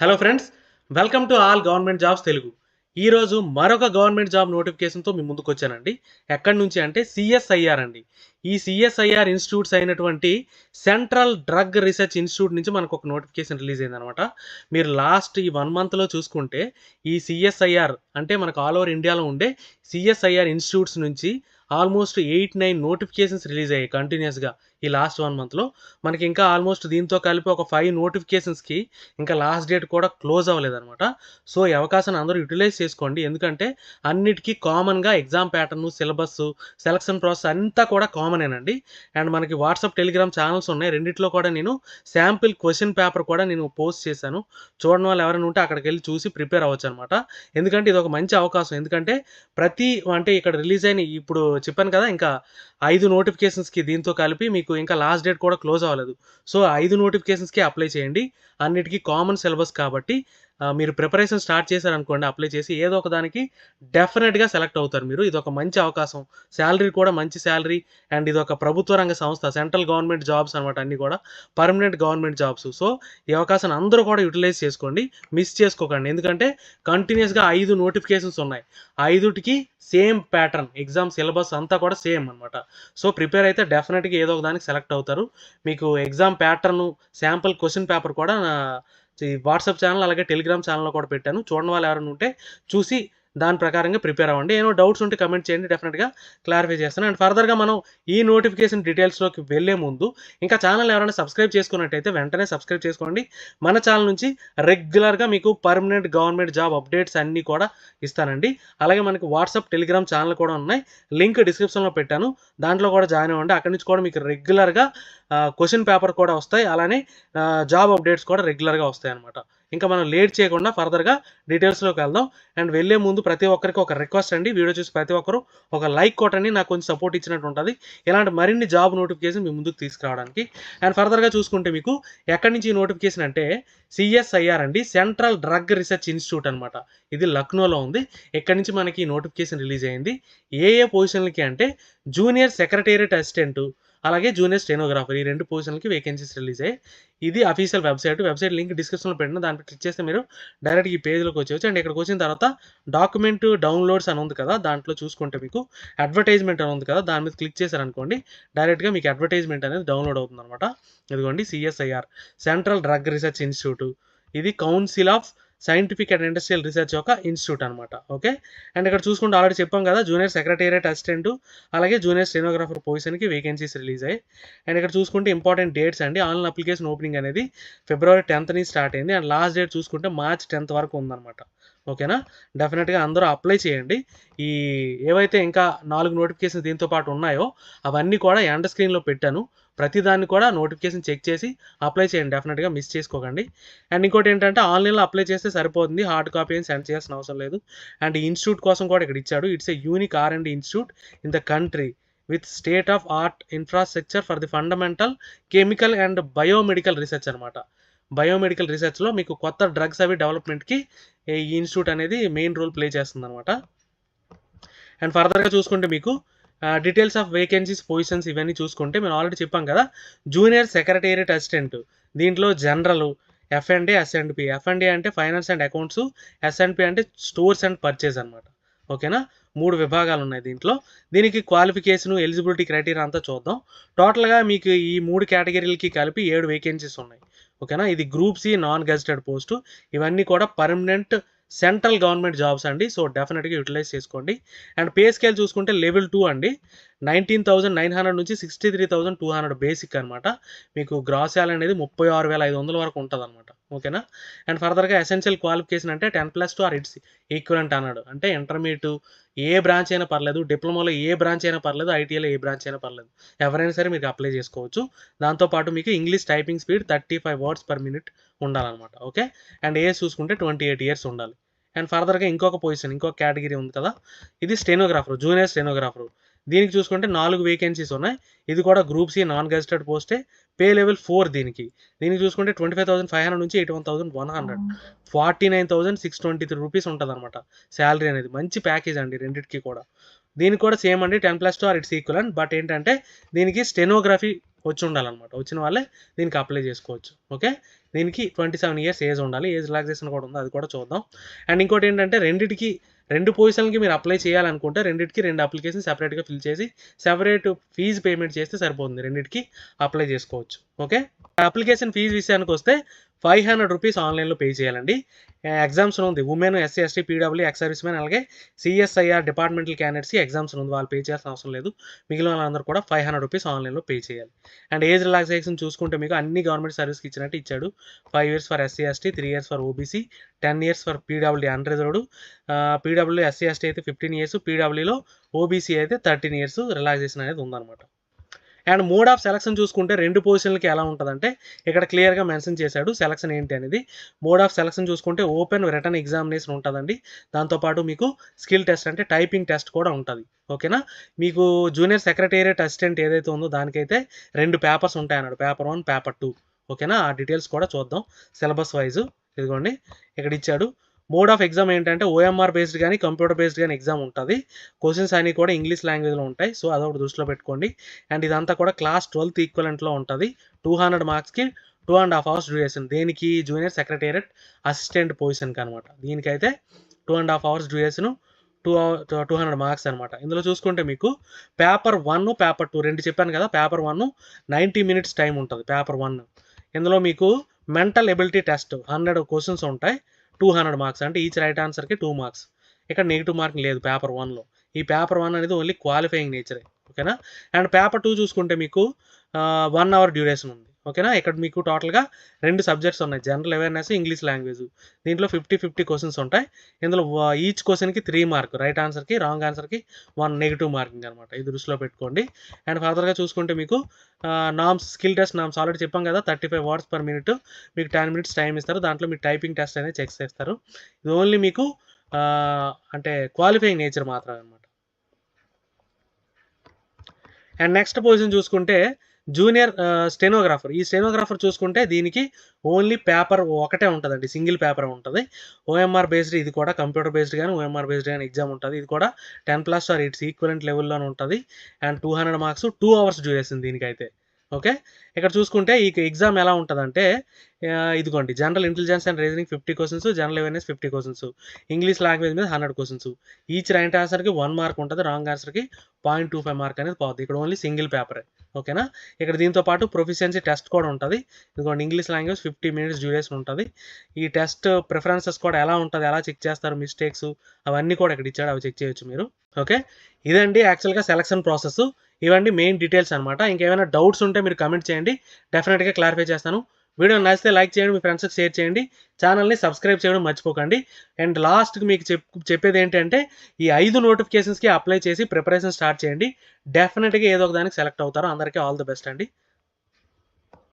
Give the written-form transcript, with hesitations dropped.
Hello friends, welcome to all government jobs Telugu. ఈరోజు మరొక government job నోటిఫికేషన్తో మీ ముందుకు వచ్చానండి. ఎక్కడి నుంచి అంటే సిఎస్ఐఆర్ అండి. ఈ సిఎస్ఐఆర్ ఇన్స్టిట్యూట్స్ అయినటువంటి సెంట్రల్ డ్రగ్ రీసెర్చ్ ఇన్స్టిట్యూట్ నుంచి మనకు ఒక నోటిఫికేషన్ రిలీజ్ అయిందనమాట. మీరు లాస్ట్ ఈ 1 మంత్లో చూసుకుంటే ఈ సిఎస్ఐఆర్ అంటే మనకు ఆల్ ఓవర్ ఇండియాలో ఉండే సిఎస్ఐఆర్ ఇన్స్టిట్యూట్స్ నుంచి ఆల్మోస్ట్ 8-9 నోటిఫికేషన్స్ రిలీజ్ అయ్యాయి కంటిన్యూస్గా ఈ లాస్ట్ 1 మంత్లో. మనకి ఇంకా ఆల్మోస్ట్ దీంతో కలిపి ఒక 5 నోటిఫికేషన్స్కి ఇంకా లాస్ట్ డేట్ కూడా క్లోజ్ అవ్వలేదన్నమాట. సో ఈ అవకాశాన్ని అందరూ యూటిలైజ్ చేసుకోండి. ఎందుకంటే అన్నిటికీ కామన్గా exam pattern, syllabus, selection process అంతా కూడా కామనేనండి. అండ్ మనకి వాట్సాప్, టెలిగ్రామ్ ఛానల్స్ ఉన్నాయి. రెండిట్లో కూడా నేను శాంపిల్ క్వశ్చన్ పేపర్ కూడా నేను పోస్ట్ చేశాను. చూడని వాళ్ళు ఎవరైనా ఉంటే అక్కడికి వెళ్ళి చూసి ప్రిపేర్ అవ్వచ్చు అనమాట. ఎందుకంటే ఇది ఒక మంచి అవకాశం. ఎందుకంటే అంటే ఇక్కడ రిలీజ్ అయిన ఇప్పుడు చెప్పాను కదా, ఇంకా 5 నోటిఫికేషన్స్కి దీంతో కలిపి మీకు ఇంకా లాస్ట్ డేట్ కూడా క్లోజ్ అవ్వలేదు. సో 5 నోటిఫికేషన్స్కి అప్లై చేయండి. అన్నిటికీ కామన్ సిలబస్ కాబట్టి మీరు ప్రిపరేషన్ స్టార్ట్ చేశారనుకోండి, అప్లై చేసి ఏదో ఒక దానికి డెఫినెట్గా సెలెక్ట్ అవుతారు మీరు. ఇది ఒక మంచి అవకాశం. శాలరీ కూడా మంచి శాలరీ. అండ్ ఇది ఒక ప్రభుత్వ రంగ సంస్థ, సెంట్రల్ గవర్నమెంట్ జాబ్స్ అనమాట. అన్నీ కూడా పర్మనెంట్ గవర్నమెంట్ జాబ్స్. సో ఈ అవకాశాన్ని అందరూ కూడా యూటిలైజ్ చేసుకోండి, మిస్ చేసుకోకండి. ఎందుకంటే కంటిన్యూస్గా 5 నోటిఫికేషన్స్ ఉన్నాయి. 5టికి సేమ్ ప్యాటర్న్, ఎగ్జామ్ సిలబస్ అంతా కూడా సేమ్ అనమాట. సో ప్రిపేర్ అయితే డెఫినెట్గా ఏదో ఒక దానికి సెలెక్ట్ అవుతారు. మీకు exam pattern, sample question paper కూడా ఈ వాట్సాప్ ఛానల్ అలాగే టెలిగ్రామ్ ఛానల్లో కూడా పెట్టాను. చూడని వాళ్ళు ఎవరైనా ఉంటే చూసి దాని ప్రకారంగా ప్రిపేర్ అవ్వండి. ఏమైనా డౌట్స్ ఉంటే కమెంట్ చేయండి, డెఫినెట్గా క్లారిఫై చేస్తాను. అండ్ ఫర్దర్గా మనం ఈ నోటిఫికేషన్ డీటెయిల్స్లోకి వెళ్ళే ముందు ఇంకా ఛానల్ ఎవరైనా సబ్స్క్రైబ్ చేసుకున్నట్టయితే వెంటనే సబ్స్క్రైబ్ చేసుకోండి. మన ఛానల్ నుంచి రెగ్యులర్గా మీకు పర్మనెంట్ గవర్నమెంట్ జాబ్ అప్డేట్స్ అన్నీ కూడా ఇస్తానండి. అలాగే మనకి వాట్సాప్, టెలిగ్రామ్ ఛానల్ కూడా ఉన్నాయి. లింక్ డిస్క్రిప్షన్లో పెట్టాను, దాంట్లో కూడా జాయిన్ అవ్వండి. అక్కడి నుంచి కూడా మీకు రెగ్యులర్గా క్వశ్చన్ పేపర్ కూడా వస్తాయి. అలానే జాబ్ అప్డేట్స్ కూడా రెగ్యులర్గా వస్తాయి అనమాట. ఇంకా మనం లేట్ చేయకుండా ఫర్దర్గా డీటెయిల్స్లోకి వెళ్దాం. అండ్ వెళ్ళే ముందు ప్రతి ఒక్కరికి ఒక రిక్వెస్ట్ అండి, వీడియో చూసి ప్రతి ఒక్కరు ఒక లైక్ కొట్టండి. నాకు కొంచెం సపోర్ట్ ఇచ్చినట్టు ఉంటుంది ఇలాంటి మరిన్ని జాబ్ నోటిఫికేషన్ మీ ముందుకు తీసుకురావడానికి. అండ్ ఫర్దర్గా చూసుకుంటే మీకు ఎక్కడి నుంచి ఈ నోటిఫికేషన్ అంటే సిఎస్ఐఆర్ అండి, సెంట్రల్ డ్రగ్ రీసెర్చ్ ఇన్స్టిట్యూట్ అనమాట. ఇది లక్నోలో ఉంది. ఇక్కడి నుంచి మనకి ఈ నోటిఫికేషన్ రిలీజ్ అయింది. ఏ పొజిషన్లకి అంటే జూనియర్ సెక్రటేరియట్ అసిస్టెంట్ అలాగే జూనియర్ స్టెనోగ్రాఫర్, ఈ 2 పొజిషన్లకి వేకెన్సీస్ రిలీజ్ అయ్యాయి. ఇది అఫీషియల్ వెబ్సైట్ లింక్ డిస్క్రిప్షన్లో పెట్టిన, దాన్ని క్లిక్ చేస్తే మీరు డైరెక్ట్గా ఈ పేజ్లోకి వచ్చేవచ్చు. అండ్ ఇక్కడికి వచ్చిన తర్వాత డాక్యుమెంట్ డౌన్లోడ్స్ అని ఉంది కదా, దాంట్లో చూసుకుంటే మీకు అడ్వర్టైజ్మెంట్ అని ఉంది కదా, దాని మీద క్లిక్ చేశారనుకోండి డైరెక్ట్గా మీకు అడ్వర్టైజ్మెంట్ అనేది డౌన్లోడ్ అవుతుంది అనమాట. ఇదిగోండి CSIR, central drug research institute. ఇది council of scientific and industrial research యొక్క ఇన్స్టిట్యూట్ అనమాట. ఓకే. అండ్ ఇక్కడ చూసుకుంటే ఆల్రెడీ చెప్పాం కదా, జూనియర్ సెక్రటేరియట్ అసిస్టెంట్ అలాగే జూనియర్ స్టెనోగ్రాఫర్ పొజిషన్కి వేకెన్సీస్ రిలీజ్ అయ్యాయి. అండ్ ఇక్కడ చూసుకుంటే ఇంపార్టెంట్ డేట్స్ అండి. ఆన్లైన్ అప్లికేషన్ ఓపెనింగ్ అనేది February 10th నుంచి స్టార్ట్ అయింది. అండ్ లాస్ట్ డేట్ చూసుకుంటే March 10th వరకు ఉందన్నమాట. ఓకేనా. డెఫినెట్గా అందరూ అప్లై చేయండి. ఈ ఏవైతే ఇంకా 4 నోటిఫికేషన్ దీంతో పాటు ఉన్నాయో అవన్నీ కూడా ఎండ్ స్క్రీన్లో పెట్టాను. ప్రతిదాన్ని కూడా నోటిఫికేషన్ చెక్ చేసి అప్లై చేయండి, డెఫినెట్గా మిస్ చేసుకోకండి. అండ్ ఇంకోటి ఏంటంటే ఆన్లైన్లో అప్లై చేస్తే సరిపోతుంది, హార్డ్ కాపీ ఏం సెండ్ చేయాల్సిన అవసరం లేదు. అండ్ ఈ ఇన్స్టిట్యూట్ కోసం కూడా ఇక్కడ ఇచ్చాడు. It's a unique R&D institute in the country with state of art infrastructure for the fundamental chemical and biomedical research అనమాట. బయోమెడికల్ రీసెర్చ్లో మీకు కొత్త డ్రగ్స్ అవి డెవలప్మెంట్కి ఈ ఇన్స్టిట్యూట్ అనేది మెయిన్ రోల్ ప్లే చేస్తుంది అనమాట. అండ్ ఫర్దర్గా చూసుకుంటే మీకు డీటెయిల్స్ ఆఫ్ వేకెన్సీస్, పొజిషన్స్ ఇవన్నీ చూసుకుంటే మేము ఆల్రెడీ చెప్పాం కదా, జూనియర్ సెక్రటేరియట్ అసిస్టెంట్, దీంట్లో జనరల్, F&A, S&P. F&A అంటే ఫైనాన్స్ అండ్ అకౌంట్స్, S&P అంటే స్టోర్స్ అండ్ పర్చేజ్ అనమాట. ఓకేనా. 3 విభాగాలు ఉన్నాయి దీంట్లో. దీనికి క్వాలిఫికేషన్, ఎలిజిబిలిటీ క్రైటీరియా అంతా చూద్దాం. టోటల్గా మీకు ఈ 3 కేటగిరీలకి కలిపి 7 వేకెన్సీస్ ఉన్నాయి. ఓకేనా. ఇది group C non gazetted post. ఇవన్నీ కూడా పర్మనెంట్ సెంట్రల్ గవర్నమెంట్ జాబ్స్ అండి. సో డెఫినెట్గా యూటిలైజ్ చేసుకోండి. అండ్ పే స్కేల్ చూసుకుంటే లెవెల్ 2 అండి. 19,900 నుంచి 63,200 బేసిక్ అనమాట. మీకు గ్రాస్ శాలరీ అనేది 36,500 వరకు ఉంటుంది అనమాట. ఓకేనా. అండ్ ఫర్దర్గా ఎసెన్షియల్ క్వాలిఫికేషన్ అంటే 10+2 ఆర్ ఇట్స్ ఈక్వలెంట్ అన్నాడు. అంటే ఇంటర్మీడియట్ ఏ బ్రాంచ్ అయినా పర్లేదు, డిప్లొమాలో ఏ బ్రాంచ్ అయినా పర్లేదు, ఐటీఐలో ఏ బ్రాంచ్ అయినా పర్లేదు, ఎవరైనా సరే మీకు అప్లై చేసుకోవచ్చు. దాంతోపాటు మీకు English typing speed 35 words per minute ఉండాలన్నమాట. ఓకే. అండ్ ఏజ్ చూసుకుంటే 28 years ఉండాలి. అండ్ ఫర్దర్గా ఇంకొక కేటగిరీ ఉంది కదా, ఇది స్టెనోగ్రాఫర్, జూనియర్ స్టెనోగ్రాఫర్. దీనికి చూసుకుంటే 4 వేకెన్సీస్ ఉన్నాయి. ఇది కూడా గ్రూప్ సి నాన్ గెజిటెడ్ పోస్టే. పే లెవెల్ 4 దీనికి చూసుకుంటే 25,500 నుంచి 81,100, 49,623 రూపీస్ ఉంటుంది అనమాట శాలరీ అనేది. మంచి ప్యాకేజ్ అండి రెండింటికి కూడా. దీనికి కూడా సేమ్ అండి 10+2 ఆర్ ఇట్స్ ఈక్వలెంట్. బట్ ఏంటంటే దీనికి స్టెనోగ్రఫీ వచ్చి ఉండాలన్నమాట. వచ్చిన వాళ్ళే దీనికి అప్లై చేసుకోవచ్చు. ఓకే, దీనికి 27 ఇయర్స్ ఏజ్ ఉండాలి. ఏజ్ రిలాక్సేషన్ కూడా ఉంది, అది కూడా చూద్దాం. అండ్ ఇంకోటి ఏంటంటే రెండు పొజిషన్లకి మీరు అప్లై చేయాలనుకుంటే రెండింటికి 2 అప్లికేషన్ సెపరేట్గా ఫిల్ చేసి సెపరేట్ ఫీజు పేమెంట్ చేస్తే సరిపోతుంది. రెండింటికి అప్లై చేసుకోవచ్చు. ఓకే, అప్లికేషన్ ఫీజు విషయానికి వస్తే 500 రూపీస్ ఆన్లైన్లో పే చేయాలండి. ఎగ్జామ్స్ ఉంది women, SC, ST, PW, ex service man, అలాగే సిఎస్ఐఆర్ డిపార్ట్మెంటల్ క్యాండిడేట్స్కి ఎగ్జామ్స్ ఉంది. వాళ్ళు పే చేయాల్సిన అవసరం లేదు. మిగిలిన వాళ్ళందరూ కూడా 500 రూపీస్ ఆన్లైన్లో పే చేయాలి. అండ్ ఏజ్ రిలాక్సేషన్ చూసుకుంటే మీకు అన్ని గవర్నమెంట్ సర్వీస్కి ఇచ్చినట్టు ఇచ్చాడు. 5 years for SC, ST, 3 years for OBC, 10 years for PW unreserved. PW SC, ST అయితే 15 years, పీడబ్ల్యూలో ఓబీసీ అయితే 13 years రిలాక్సేషన్ అనేది ఉందన్నమాట. అండ్ మోడ్ ఆఫ్ సెలక్షన్ చూసుకుంటే 2 పొజిషన్లకి ఎలా ఉంటుందంటే ఇక్కడ క్లియర్గా మెన్షన్ చేశాడు సెలక్షన్ ఏంటి అనేది. మోడ్ ఆఫ్ సెలక్షన్ చూసుకుంటే ఓపెన్ రిటర్న్ ఎగ్జామినేషన్ ఉంటుందండి. దాంతోపాటు మీకు స్కిల్ టెస్ట్ అంటే టైపింగ్ టెస్ట్ కూడా ఉంటుంది. ఓకేనా, మీకు జూనియర్ సెక్రటేరియట్ అసిస్టెంట్ ఏదైతే ఉందో దానికైతే 2 పేపర్స్ ఉంటాయన్నాడు, పేపర్ 1, పేపర్ 2. ఓకేనా, ఆ డీటెయిల్స్ కూడా చూద్దాం సిలబస్ వైజ్. ఇదిగోండి ఇక్కడ ఇచ్చాడు. మోడ్ ఆఫ్ ఎగ్జామ్ ఏంటంటే ఓఎంఆర్ బేస్డ్ కానీ కంప్యూటర్ బేస్డ్ కానీ ఎగ్జామ్ ఉంటుంది. క్వశ్చన్స్ అన్నీ కూడా ఇంగ్లీష్ లాంగ్వేజ్లో ఉంటాయి. సో అదొకటి దృష్టిలో పెట్టుకోండి. అండ్ ఇదంతా కూడా క్లాస్ 12th ఈక్వలెంట్లో ఉంటుంది. 200 మార్క్స్కి 2.5 hours డ్యూరేషన్. దేనికి? జూనియర్ సెక్రటేరియట్ అసిస్టెంట్ పొజిషన్కి అనమాట. దీనికైతే 2.5 hours డ్యూరేషను, 200 మార్క్స్ అనమాట. ఇందులో చూసుకుంటే మీకు పేపర్ 1, పేపర్ 2 2 చెప్పాను కదా. పేపర్ 1 90 minutes టైం ఉంటుంది. పేపర్ 1 ఇందులో మీకు మెంటల్ ఎబిలిటీ టెస్ట్ 100 క్వశ్చన్స్ ఉంటాయి. 200 మార్క్స్ అంటే ఈచ్ రైట్ ఆన్సర్కి 2 మార్క్స్. ఇక్కడ నెగిటివ్ మార్కింగ్ లేదు పేపర్ 1లో. ఈ పేపర్ 1 అనేది ఓన్లీ క్వాలిఫైయింగ్ నేచరే. ఓకేనా, అండ్ పేపర్ 2 చూసుకుంటే మీకు 1 hour డ్యూరేషన్ ఉంది. ఓకేనా, ఇక్కడ మీకు టోటల్గా 2 సబ్జెక్ట్స్ ఉన్నాయి, జనరల్ అవేర్నెస్, ఇంగ్లీష్ లాంగ్వేజ్. దీంట్లో 50-50 క్వశ్చన్స్ ఉంటాయి. ఇందులో ఈచ్ క్వశ్చన్కి 3 మార్క్, రైట్ ఆన్సర్కి, రాంగ్ ఆన్సర్కి 1 నెగిటివ్ మార్కింగ్ అనమాట. ఇది దృష్టిలో పెట్టుకోండి. అండ్ ఫర్దర్గా చూసుకుంటే మీకు norms, skill test norms already చెప్పాం కదా. 35 words per minute, మీకు 10 minutes టైం ఇస్తారు. దాంట్లో మీకు టైపింగ్ టెస్ట్ అనేది చెక్ చేస్తారు. ఇది ఓన్లీ మీకు అంటే క్వాలిఫైయింగ్ నేచర్ మాత్రమే అనమాట. అండ్ నెక్స్ట్ పొజిషన్ చూసుకుంటే జూనియర్ స్టెనోగ్రాఫర్. ఈ స్టెనోగ్రాఫర్ చూసుకుంటే దీనికి ఓన్లీ పేపర్ ఒకటే ఉంటుందండి, సింగిల్ పేపర్ ఉంటుంది. ఓఎంఆర్ బేస్డ్, ఇది కూడా కంప్యూటర్ బేస్డ్ కానీ ఓఎంఆర్ బేస్డ్ కానీ ఎగ్జామ్ ఉంటుంది. ఇది కూడా 10+2 ఆర్ ఇట్స్ ఈక్వలెంట్ లెవెల్లోనే ఉంటుంది. అండ్ 200 మార్క్స్, 2 hours డ్యూరేషన్ దీనికైతే. ఓకే, ఇక్కడ చూసుకుంటే ఈ ఎగ్జామ్ ఎలా ఉంటుందంటే ఇదిగోండి, general intelligence and reasoning 50 questions, general awareness 50 questions, English language మీద 100 క్వశ్చన్స్. ఈచ్ రైట్ ఆన్సర్కి 1 మార్క్ ఉంటుంది, రాంగ్ ఆన్సర్కి 0.25 మార్క్ అనేది పోతుంది. ఇక్కడ ఓన్లీ సింగిల్ పేపరే. ఓకేనా, ఇక్కడ దీంతో పాటు ప్రొఫిషియన్సీ టెస్ట్ కూడా ఉంటుంది. ఇదిగోండి, ఇంగ్లీష్ లాంగ్వేజ్ 50 minutes డ్యూరేషన్ ఉంటుంది. ఈ టెస్ట్ ప్రిఫరెన్సెస్ కూడా ఎలా ఉంటుంది, ఎలా చెక్ చేస్తారు, మిస్టేక్స్ అవన్నీ కూడా ఇక్కడ ఇచ్చాడు, అవి చెక్ చేయొచ్చు మీరు. ఓకే, ఇదండి యాక్చువల్గా సెలక్షన్ ప్రాసెస్. ఇవండి మెయిన్ డీటెయిల్స్ అనమాట. ఇంకేమైనా డౌట్స్ ఉంటే మీరు కమెంట్ చేయండి, డెఫినెట్గా క్లారిఫై చేస్తాను. వీడియో నచ్చితే లైక్ చేయండి, మీ ఫ్రెండ్స్కి షేర్ చేయండి, ఛానల్ని సబ్స్క్రైబ్ చేయడం మర్చిపోకండి. అండ్ లాస్ట్కి మీకు చెప్పేది ఏంటంటే ఈ 5 నోటిఫికేషన్స్కి అప్లై చేసి ప్రిపరేషన్ స్టార్ట్ చేయండి. డెఫినెట్గా ఏదో ఒక దానికి సెలెక్ట్ అవుతారు. అందరికీ ఆల్ ది బెస్ట్ అండి.